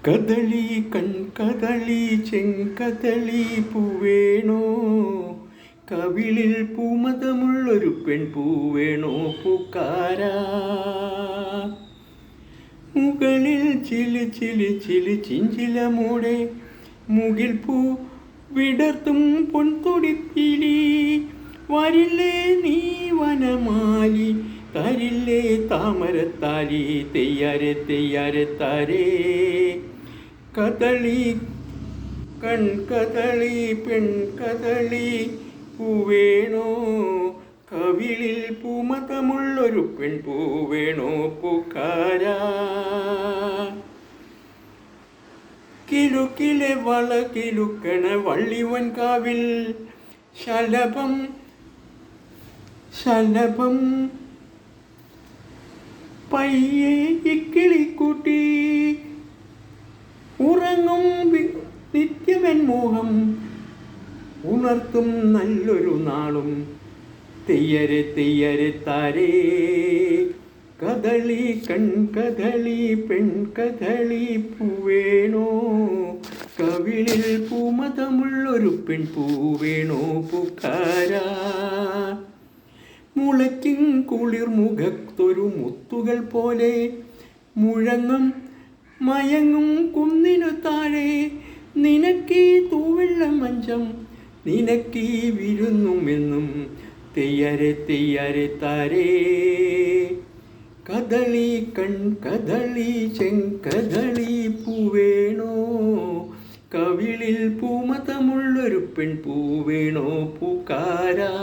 കദളി കൺകദളി ചെങ്കദളി പൂവേണോ, കവിളിൽ പൂമതമുള്ളൊരു പെൺപൂവേണോ പൂക്കാരാ. മുകളിൽ Chile Chile Chile ചിഞ്ചിലമൂടെ മുകിൽ പൂ വിടർത്തും പൊൻതുടിപ്പിലി. വരില്ലേ നീ വനമാലി, തരില്ലേ താമരത്താലി, തെയ്യാരെ തെയ്യാരെ താരേ. കദളി കൺകദളി പെൺകദളി പൂവേണോ, കവിളിൽ പൂമതമുള്ളൊരു പെൺപൂവേണോ പൂക്കാരാ. കിലുക്കിലെ വള കിലുക്കണ വള്ളിവൻ കാവിൽ ശലഭം ശലഭം പയ്യെ ഇക്കിളിക്കുട്ടി. ഉറങ്ങും നിത്യമൻ മോഹം ഉണർത്തും നല്ലൊരു നാളും, തെയ്യരെ തെയ്യരെ താരേ. കദളി കൺകദളി പെൺകദളി പൂവേണോ, കവിളിൽ പൂമതമുള്ളൊരു പെൺപൂവേണോ പൂക്കാരാ. മുളയ്ക്കും കുളിർ മുഖത്തൊരു മുത്തുകൾ പോലെ മുഴങ്ങും മയങ്ങും കുന്നിനു താഴെ. നിനക്കീ തൂവെള്ള മഞ്ചം നിനക്കീ വിരുന്നുമെന്നും, തെയ്യരെ തെയ്യരെ താരേ. കദളി കൺകദളി ചെങ്കദളി പൂവേണോ, കവിളിൽ പൂമതമുള്ളൊരു പെൺപൂവേണോ പൂക്കാരാ.